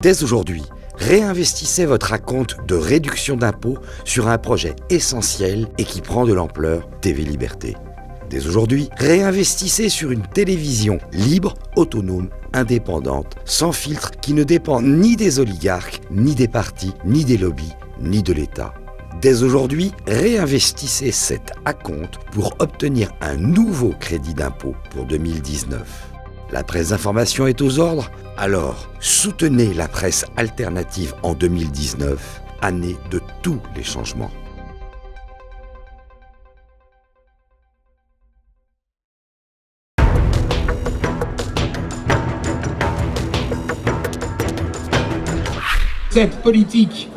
Dès aujourd'hui, réinvestissez votre acompte de réduction d'impôt sur un projet essentiel et qui prend de l'ampleur, TV Liberté. Dès aujourd'hui, réinvestissez sur une télévision libre, autonome, indépendante, sans filtre, qui ne dépend ni des oligarques, ni des partis, ni des lobbies, ni de l'État. Dès aujourd'hui, réinvestissez cet acompte pour obtenir un nouveau crédit d'impôt pour 2019. La presse d'information est aux ordres? Alors, soutenez la presse alternative en 2019, année de tous les changements. Cette politique,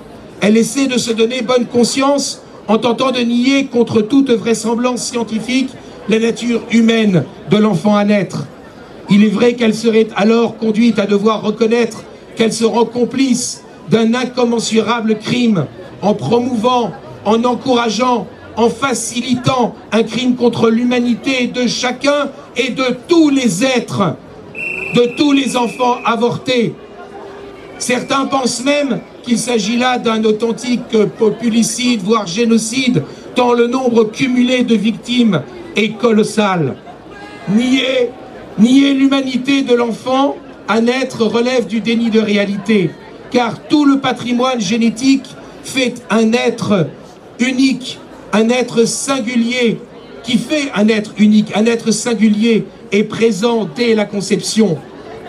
elle essaie de se donner bonne conscience en tentant de nier contre toute vraisemblance scientifique la nature humaine de l'enfant à naître. Il est vrai qu'elle serait alors conduite à devoir reconnaître qu'elle se rend complice d'un incommensurable crime en promouvant, en encourageant, en facilitant un crime contre l'humanité de chacun et de tous les êtres, de tous les enfants avortés. Certains pensent même qu'il s'agit là d'un authentique populicide, voire génocide, tant le nombre cumulé de victimes est colossal. Nier l'humanité de l'enfant à naître relève du déni de réalité, car tout le patrimoine génétique fait un être unique, un être singulier, qui fait un être unique, un être singulier et présent dès la conception.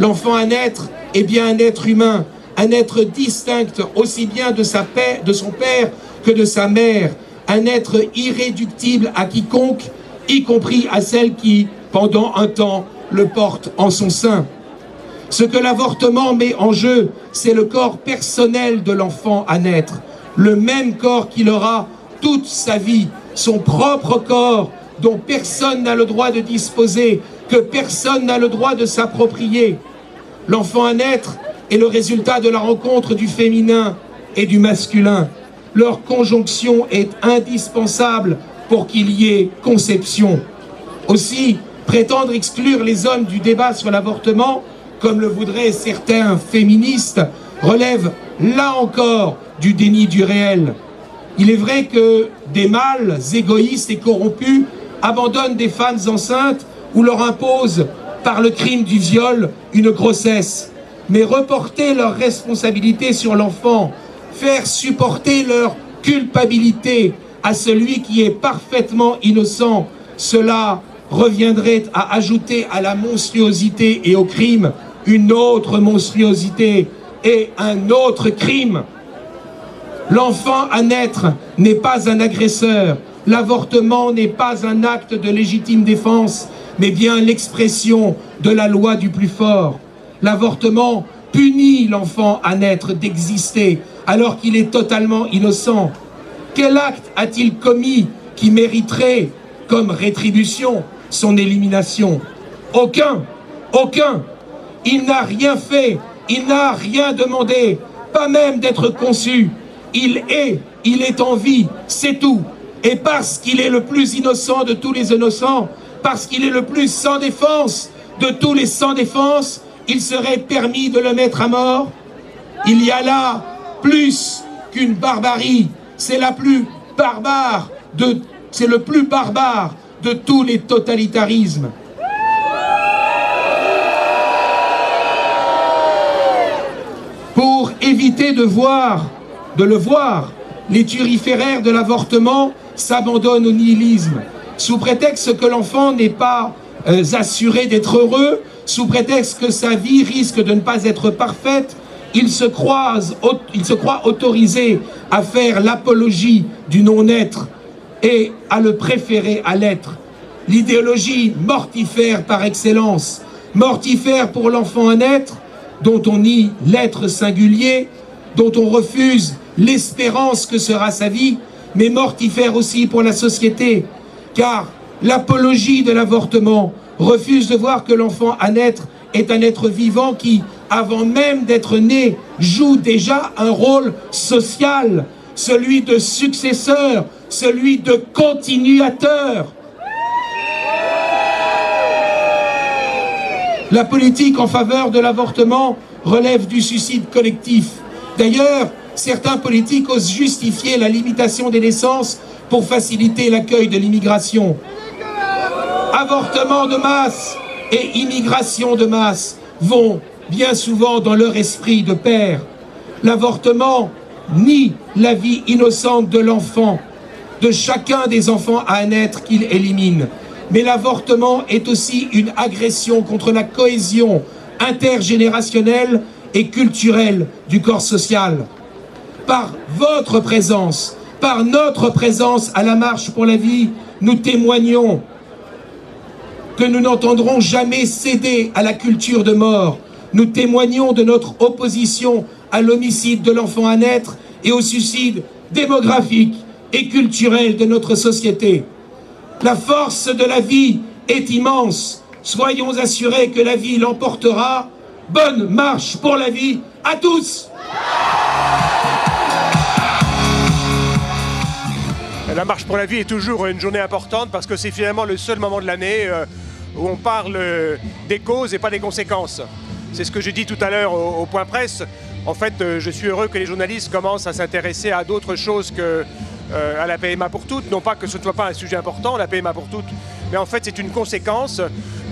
L'enfant à naître est bien un être humain, un être distinct aussi bien de son père que de sa mère, un être irréductible à quiconque, y compris à celle qui, pendant un temps, le porte en son sein. Ce que l'avortement met en jeu, c'est le corps personnel de l'enfant à naître, le même corps qu'il aura toute sa vie, son propre corps dont personne n'a le droit de disposer, que personne n'a le droit de s'approprier. L'enfant à naître est le résultat de la rencontre du féminin et du masculin. Leur conjonction est indispensable pour qu'il y ait conception. Aussi, prétendre exclure les hommes du débat sur l'avortement, comme le voudraient certains féministes, relève là encore du déni du réel. Il est vrai que des mâles égoïstes et corrompus abandonnent des femmes enceintes ou leur imposent, par le crime du viol, une grossesse. Mais reporter leur responsabilité sur l'enfant, faire supporter leur culpabilité à celui qui est parfaitement innocent, cela reviendrait à ajouter à la monstruosité et au crime une autre monstruosité et un autre crime. L'enfant à naître n'est pas un agresseur, l'avortement n'est pas un acte de légitime défense, mais bien l'expression de la loi du plus fort. L'avortement punit l'enfant à naître d'exister alors qu'il est totalement innocent. Quel acte a-t-il commis qui mériterait, comme rétribution, son élimination? Aucun. Il n'a rien fait, il n'a rien demandé, pas même d'être conçu. Il est en vie, c'est tout. Et parce qu'il est le plus innocent de tous les innocents, parce qu'il est le plus sans défense de tous les sans défense, il serait permis de le mettre à mort. Il y a là plus qu'une barbarie, c'est le plus barbare de tous les totalitarismes. Pour éviter de le voir, les turiféraires de l'avortement s'abandonnent au nihilisme, sous prétexte que l'enfant n'est pas assuré d'être heureux, sous prétexte que sa vie risque de ne pas être parfaite. Il se croit autorisé à faire l'apologie du non-être et à le préférer à l'être. L'idéologie mortifère par excellence, mortifère pour l'enfant à naître, dont on nie l'être singulier, dont on refuse l'espérance que sera sa vie, mais mortifère aussi pour la société, car l'apologie de l'avortement refuse de voir que l'enfant à naître est un être vivant qui, avant même d'être né, joue déjà un rôle social, celui de successeur, celui de continuateur. La politique en faveur de l'avortement relève du suicide collectif. D'ailleurs, certains politiques osent justifier la limitation des naissances pour faciliter l'accueil de l'immigration. Avortement de masse et immigration de masse vont bien souvent dans leur esprit de pair. L'avortement nie la vie innocente de l'enfant, de chacun des enfants à naître qu'il élimine. Mais l'avortement est aussi une agression contre la cohésion intergénérationnelle et culturelle du corps social. Par votre présence, par notre présence à la Marche pour la vie, nous témoignons que nous n'entendrons jamais céder à la culture de mort. Nous témoignons de notre opposition à l'homicide de l'enfant à naître et au suicide démographique et culturel de notre société. La force de la vie est immense. Soyons assurés que la vie l'emportera. Bonne marche pour la vie à tous! La marche pour la vie est toujours une journée importante parce que c'est finalement le seul moment de l'année où on parle des causes et pas des conséquences. C'est ce que j'ai dit tout à l'heure au point presse. En fait, je suis heureux que les journalistes commencent à s'intéresser à d'autres choses que à la PMA pour toutes. Non pas que ce ne soit pas un sujet important, la PMA pour toutes, mais en fait c'est une conséquence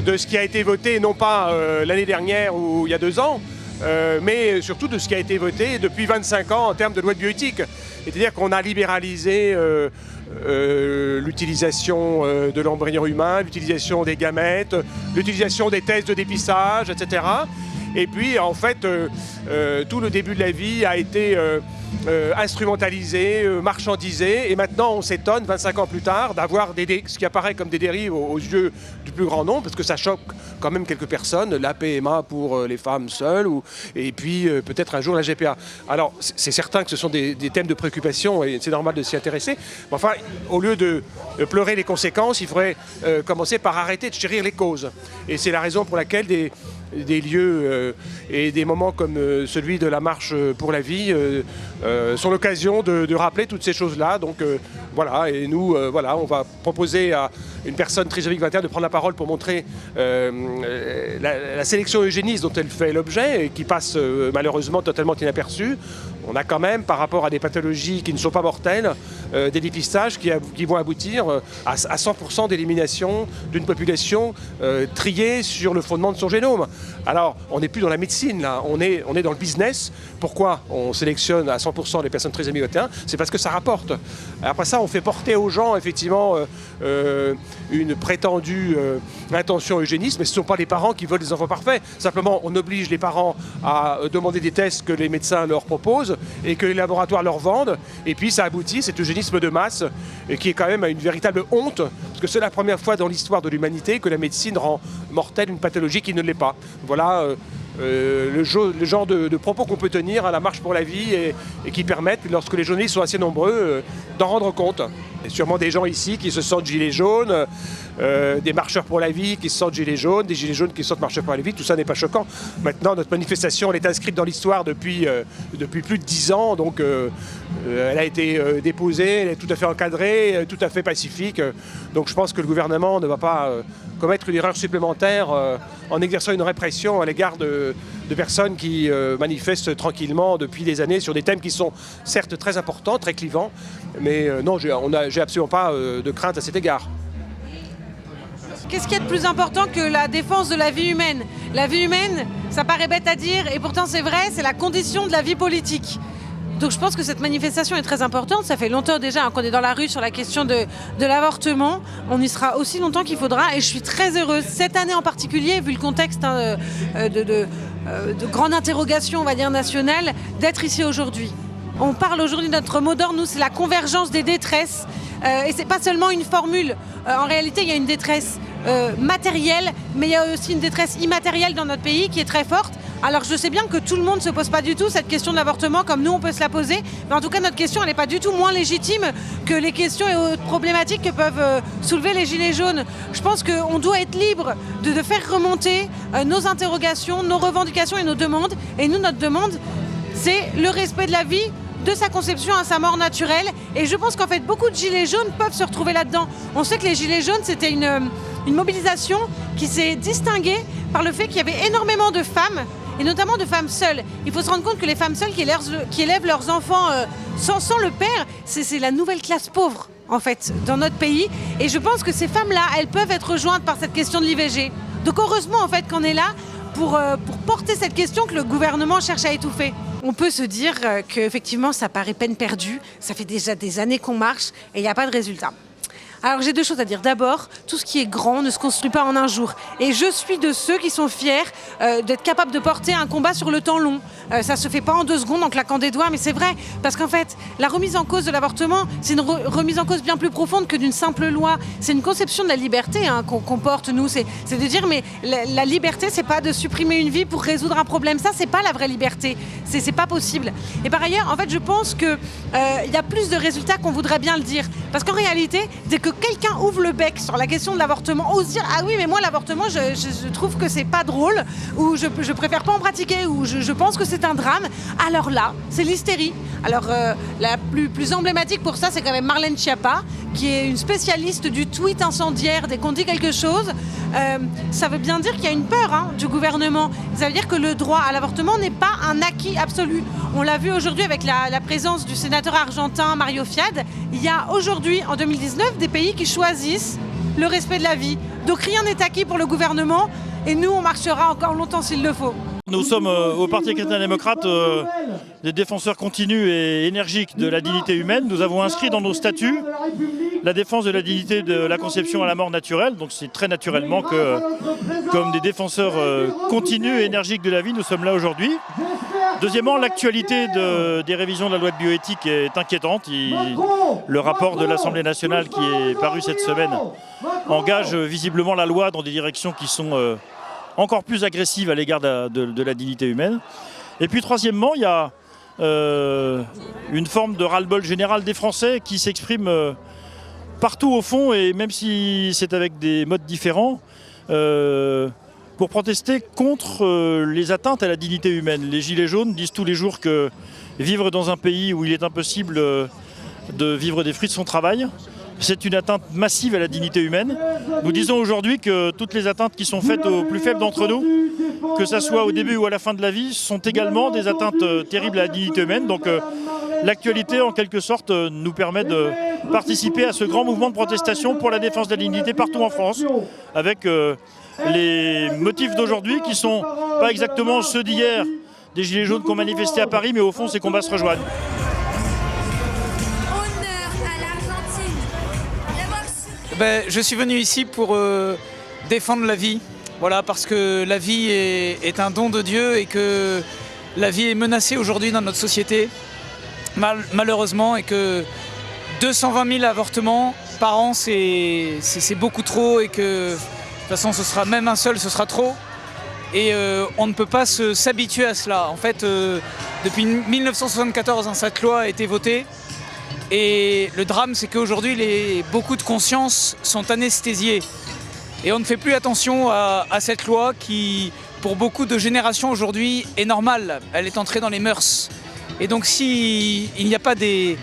de ce qui a été voté, non pas l'année dernière ou il y a 2 ans, mais surtout de ce qui a été voté depuis 25 ans en termes de loi de bioéthique. C'est-à-dire qu'on a libéralisé l'utilisation de l'embryon humain, l'utilisation des gamètes, l'utilisation des tests de dépistage, etc. Et puis, en fait, tout le début de la vie a été instrumentalisé, marchandisé. Et maintenant, on s'étonne, 25 ans plus tard, d'avoir ce qui apparaît comme des dérives aux yeux du plus grand nombre, parce que ça choque quand même quelques personnes, la PMA pour les femmes seules, et puis peut-être un jour la GPA. Alors, c'est certain que ce sont des thèmes de préoccupation, et c'est normal de s'y intéresser. Mais enfin, au lieu de pleurer les conséquences, il faudrait commencer par arrêter de chérir les causes. Et c'est la raison pour laquelle des lieux et des moments comme celui de la marche pour la vie sont l'occasion de rappeler toutes ces choses-là. Donc voilà, et nous, voilà, on va proposer à une personne trisomique 21 de prendre la parole pour montrer la sélection eugéniste dont elle fait l'objet et qui passe malheureusement totalement inaperçue. On a quand même, par rapport à des pathologies qui ne sont pas mortelles, des dépistages qui vont aboutir à 100% d'élimination d'une population triée sur le fondement de son génome. Alors, on n'est plus dans la médecine, là, on est dans le business. Pourquoi on sélectionne à 100% les personnes trisomiques 21 ? C'est parce que ça rapporte. Après ça, on fait porter aux gens, effectivement, une prétendue intention eugéniste, mais ce ne sont pas les parents qui veulent des enfants parfaits. Simplement, on oblige les parents à demander des tests que les médecins leur proposent et que les laboratoires leur vendent. Et puis, ça aboutit, cet eugénisme de masse, qui est quand même une véritable honte, parce que c'est la première fois dans l'histoire de l'humanité que la médecine rend mortelle une pathologie qui ne l'est pas. Voilà le genre de propos qu'on peut tenir à la marche pour la vie et qui permettent, lorsque les journalistes sont assez nombreux, d'en rendre compte. Il y a sûrement des gens ici qui se sentent gilets jaunes, des marcheurs pour la vie qui se sentent gilets jaunes, des gilets jaunes qui se sentent marcheurs pour la vie, tout ça n'est pas choquant. Maintenant, notre manifestation, elle est inscrite dans l'histoire depuis plus de 10 ans, donc elle a été déposée, elle est tout à fait encadrée, tout à fait pacifique. Donc je pense que le gouvernement ne va pas commettre une erreur supplémentaire en exerçant une répression à l'égard de personnes qui manifestent tranquillement depuis des années sur des thèmes qui sont certes très importants, très clivants, mais non, j'ai absolument pas de crainte à cet égard. Qu'est-ce qu'il y a de plus important que la défense de la vie humaine ? La vie humaine, ça paraît bête à dire, et pourtant c'est vrai, c'est la condition de la vie politique. Donc je pense que cette manifestation est très importante. Ça fait longtemps déjà qu'on est dans la rue sur la question de l'avortement. On y sera aussi longtemps qu'il faudra, et je suis très heureuse, cette année en particulier, vu le contexte de grande interrogation, on va dire, nationale, d'être ici aujourd'hui. On parle aujourd'hui de notre mot d'ordre, nous, c'est la convergence des détresses. Et c'est pas seulement une formule. En réalité, il y a une détresse matérielle, mais il y a aussi une détresse immatérielle dans notre pays qui est très forte. Alors je sais bien que tout le monde ne se pose pas du tout cette question de l'avortement comme nous on peut se la poser, mais en tout cas notre question elle n'est pas du tout moins légitime que les questions et autres problématiques que peuvent soulever les gilets jaunes. Je pense qu'on doit être libre de faire remonter nos interrogations, nos revendications et nos demandes. Et nous, notre demande, c'est le respect de la vie, de sa conception à sa mort naturelle. Et je pense qu'en fait beaucoup de gilets jaunes peuvent se retrouver là-dedans. On sait que les gilets jaunes c'était une mobilisation qui s'est distinguée par le fait qu'il y avait énormément de femmes et notamment de femmes seules. Il faut se rendre compte que les femmes seules qui élèvent leurs enfants sans le père, c'est la nouvelle classe pauvre en fait dans notre pays. Et je pense que ces femmes-là, elles peuvent être rejointes par cette question de l'IVG. Donc heureusement en fait qu'on est là pour porter cette question que le gouvernement cherche à étouffer. On peut se dire qu'effectivement ça paraît peine perdue, ça fait déjà des années qu'on marche et il n'y a pas de résultat. Alors j'ai deux choses à dire. D'abord, tout ce qui est grand ne se construit pas en un jour. Et je suis de ceux qui sont fiers d'être capables de porter un combat sur le temps long. Ça se fait pas en 2 secondes en claquant des doigts, mais c'est vrai. Parce qu'en fait, la remise en cause de l'avortement, c'est une remise en cause bien plus profonde que d'une simple loi. C'est une conception de la liberté qu'on porte, nous. C'est de dire, mais la liberté, c'est pas de supprimer une vie pour résoudre un problème. Ça, c'est pas la vraie liberté. C'est pas possible. Et par ailleurs, en fait, je pense qu'il y a plus de résultats qu'on voudrait bien le dire. Parce qu'en réalité, dès que quelqu'un ouvre le bec sur la question de l'avortement, ose dire ah oui mais moi l'avortement je trouve que c'est pas drôle, ou je préfère pas en pratiquer, ou je pense que c'est un drame, alors là c'est l'hystérie. Alors la plus emblématique pour ça c'est quand même Marlène Schiappa, qui est une spécialiste du tweet incendiaire dès qu'on dit quelque chose. Ça veut bien dire qu'il y a une peur du gouvernement. Ça veut dire que le droit à l'avortement n'est pas un acquis absolu. On l'a vu aujourd'hui avec la présence du sénateur argentin Mario Fiad. Il y a aujourd'hui, en 2019, des pays qui choisissent le respect de la vie. Donc rien n'est acquis pour le gouvernement et nous, on marchera encore longtemps s'il le faut. Nous sommes au Parti chrétien-démocrate des défenseurs continus et énergiques de la dignité humaine. Nous avons inscrit dans nos statuts la défense de la dignité de la conception à la mort naturelle. Donc c'est très naturellement que, comme des défenseurs continus et énergiques de la vie, nous sommes là aujourd'hui. Deuxièmement, l'actualité des révisions de la loi de bioéthique est inquiétante. Le rapport de l'Assemblée nationale qui est paru cette semaine engage visiblement la loi dans des directions qui sont encore plus agressive à l'égard de la dignité humaine. Et puis troisièmement, il y a une forme de ras-le-bol général des Français qui s'exprime partout au fond, et même si c'est avec des modes différents, pour protester contre les atteintes à la dignité humaine. Les Gilets jaunes disent tous les jours que vivre dans un pays où il est impossible de vivre des fruits de son travail, c'est une atteinte massive à la dignité humaine. Nous disons aujourd'hui que toutes les atteintes qui sont faites aux plus faibles d'entre nous, que ce soit au début ou à la fin de la vie, sont également des atteintes terribles à la dignité humaine. Donc l'actualité, en quelque sorte, nous permet de participer à ce grand mouvement de protestation pour la défense de la dignité partout en France, avec les motifs d'aujourd'hui qui ne sont pas exactement ceux d'hier, des Gilets jaunes qui ont manifesté à Paris, mais au fond, ces combats se rejoignent. Je suis venu ici pour défendre la vie, voilà, parce que la vie est un don de Dieu et que la vie est menacée aujourd'hui dans notre société, malheureusement, et que 220 000 avortements par an, c'est beaucoup trop, et que de toute façon, ce sera même un seul, ce sera trop. Et on ne peut pas s'habituer à cela. En fait, depuis 1974, cette loi a été votée. Et le drame, c'est qu'aujourd'hui, beaucoup de consciences sont anesthésiées. Et on ne fait plus attention à cette loi qui, pour beaucoup de générations aujourd'hui, est normale. Elle est entrée dans les mœurs. Et donc, s'il n'y a pas des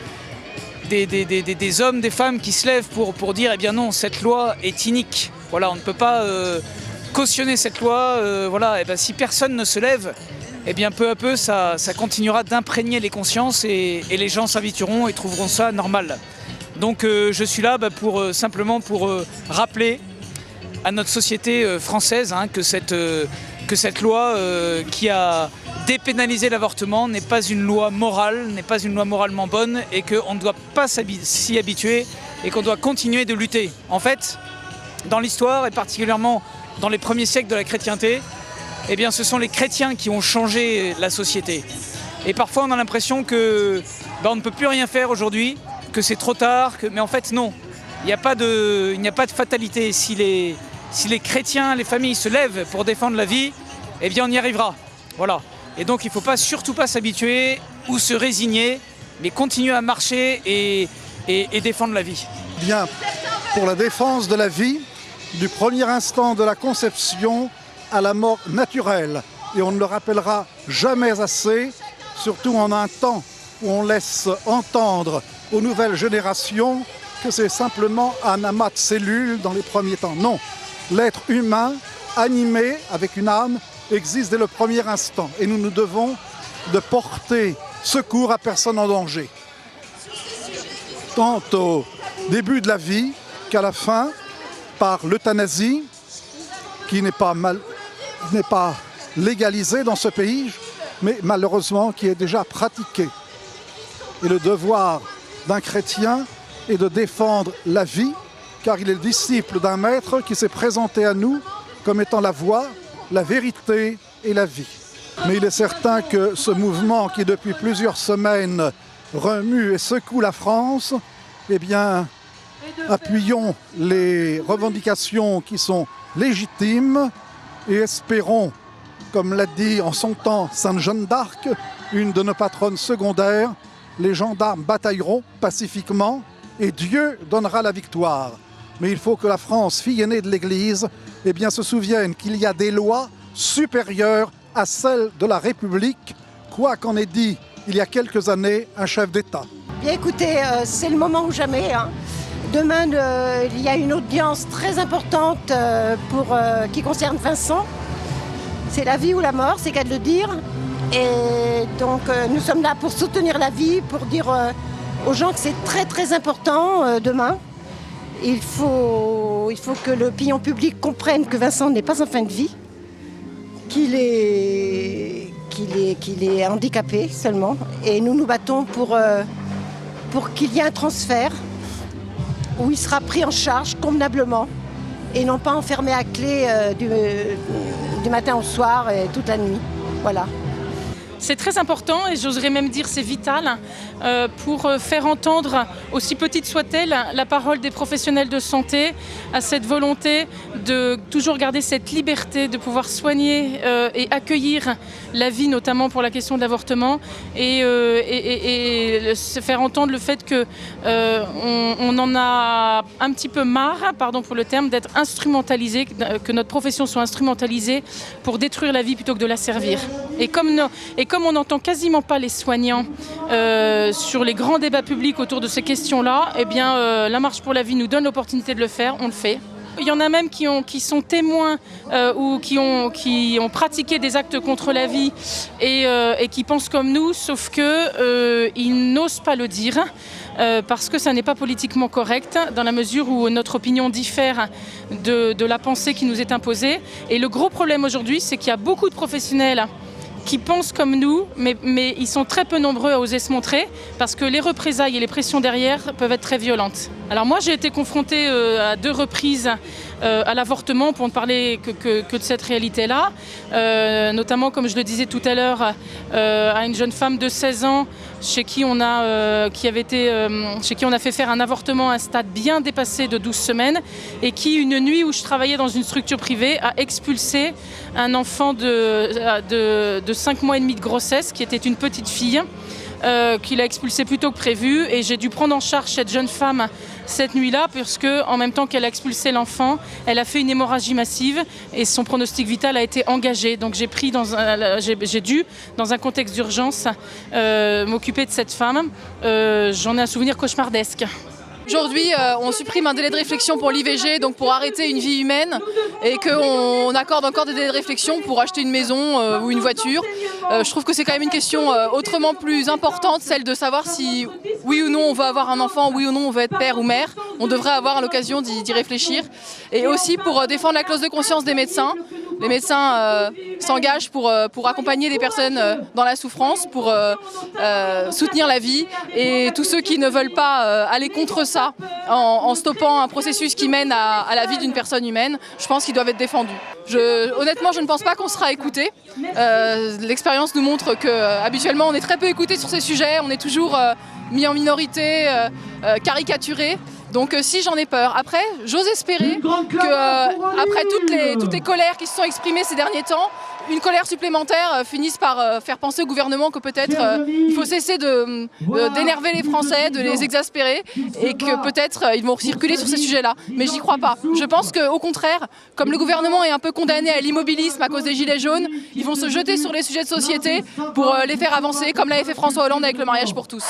hommes, des femmes qui se lèvent pour dire « Eh bien non, cette loi est inique. Voilà, on ne peut pas cautionner cette loi. Voilà, et bien, si personne ne se lève, eh bien peu à peu ça continuera d'imprégner les consciences et les gens s'habitueront et trouveront ça normal. Donc je suis là simplement pour rappeler à notre société française que cette loi qui a dépénalisé l'avortement n'est pas une loi morale, n'est pas une loi moralement bonne, et qu'on ne doit pas s'y habituer et qu'on doit continuer de lutter. En fait, dans l'histoire et particulièrement dans les premiers siècles de la chrétienté, eh bien, ce sont les chrétiens qui ont changé la société. Et parfois, on a l'impression que on ne peut plus rien faire aujourd'hui, que c'est trop tard, mais en fait, non. Il n'y a pas de fatalité. Si les chrétiens, les familles se lèvent pour défendre la vie, eh bien, on y arrivera. Voilà. Et donc, il ne faut surtout pas s'habituer ou se résigner, mais continuer à marcher et défendre la vie. Bien, pour la défense de la vie, du premier instant de la conception à la mort naturelle. Et on ne le rappellera jamais assez, surtout en un temps où on laisse entendre aux nouvelles générations que c'est simplement un amas de cellules dans les premiers temps. Non, l'être humain, animé avec une âme, existe dès le premier instant et nous nous devons de porter secours à personne en danger. Tant au début de la vie qu'à la fin, par l'euthanasie, qui n'est pas légalisée dans ce pays, mais malheureusement qui est déjà pratiquée. Et le devoir d'un chrétien est de défendre la vie, car il est le disciple d'un maître qui s'est présenté à nous comme étant la voie, la vérité et la vie. Mais il est certain que ce mouvement qui depuis plusieurs semaines remue et secoue la France, eh bien, appuyons les revendications qui sont légitimes et espérons, comme l'a dit en son temps Sainte Jeanne d'Arc, une de nos patronnes secondaires, les gendarmes batailleront pacifiquement et Dieu donnera la victoire. Mais il faut que la France, fille aînée de l'Église, eh bien, se souvienne qu'il y a des lois supérieures à celles de la République, quoi qu'en ait dit il y a quelques années un chef d'État. Bien écoutez, c'est le moment ou jamais. Demain, il y a une audience très importante qui concerne Vincent. C'est la vie ou la mort, c'est qu'à de le dire. Et donc nous sommes là pour soutenir la vie, pour dire aux gens que c'est très très important demain. Il faut que l'opinion publique comprenne que Vincent n'est pas en fin de vie, qu'il est handicapé seulement. Et nous nous battons pour qu'il y ait un transfert où il sera pris en charge convenablement et non pas enfermé à clé du matin au soir et toute la nuit. Voilà. C'est très important et j'oserais même dire c'est vital pour faire entendre, aussi petite soit-elle, la parole des professionnels de santé à cette volonté de toujours garder cette liberté de pouvoir soigner et accueillir la vie, notamment pour la question de l'avortement et se faire entendre le fait que on en a un petit peu marre, pardon pour le terme, d'être instrumentalisé, que notre profession soit instrumentalisée pour détruire la vie plutôt que de la servir. Et comme on n'entend quasiment pas les soignants sur les grands débats publics autour de ces questions-là, eh bien, la Marche pour la vie nous donne l'opportunité de le faire, on le fait. Il y en a même qui sont témoins ou qui ont pratiqué des actes contre la vie et qui pensent comme nous, sauf qu'ils n'osent pas le dire parce que ça n'est pas politiquement correct dans la mesure où notre opinion diffère de la pensée qui nous est imposée. Et le gros problème aujourd'hui, c'est qu'il y a beaucoup de professionnels qui pensent comme nous, mais ils sont très peu nombreux à oser se montrer parce que les représailles et les pressions derrière peuvent être très violentes. Alors moi j'ai été confrontée à 2 reprises à l'avortement pour ne parler que de cette réalité-là, notamment comme je le disais tout à l'heure à une jeune femme de 16 ans chez qui on a fait faire un avortement à un stade bien dépassé de 12 semaines et qui, une nuit où je travaillais dans une structure privée, a expulsé un enfant de 5 mois et demi de grossesse qui était une petite fille, qu'il a expulsé plus tôt que prévu et j'ai dû prendre en charge cette jeune femme cette nuit-là puisque en même temps qu'elle a expulsé l'enfant, elle a fait une hémorragie massive et son pronostic vital a été engagé. Donc j'ai dû, dans un contexte d'urgence, m'occuper de cette femme. J'en ai un souvenir cauchemardesque. Aujourd'hui, on supprime un délai de réflexion pour l'IVG, donc pour arrêter une vie humaine, et qu'on accorde encore des délais de réflexion pour acheter une maison ou une voiture. Je trouve que c'est quand même une question autrement plus importante, celle de savoir si oui ou non on va avoir un enfant, oui ou non on va être père ou mère. On devrait avoir l'occasion d'y réfléchir. Et aussi pour défendre la clause de conscience des médecins. Les médecins s'engagent pour accompagner les personnes dans la souffrance, pour soutenir la vie. Et tous ceux qui ne veulent pas aller contre ça, en stoppant un processus qui mène à la vie d'une personne humaine, je pense qu'ils doivent être défendus. Honnêtement, je ne pense pas qu'on sera écouté. L'expérience nous montre qu'habituellement, on est très peu écouté sur ces sujets. On est toujours mis en minorité, caricaturé. Donc si j'en ai peur. Après, j'ose espérer qu'après toutes les colères qui se sont exprimées ces derniers temps, une colère supplémentaire finisse par faire penser au gouvernement que peut-être il faut cesser d'énerver les Français, de les exaspérer et que peut-être ils vont circuler sur ces sujets-là. Mais j'y crois pas. Je pense qu'au contraire, comme le gouvernement est un peu condamné à l'immobilisme à cause des gilets jaunes, ils vont se jeter sur les sujets de société pour les faire avancer, comme l'avait fait François Hollande avec le mariage pour tous.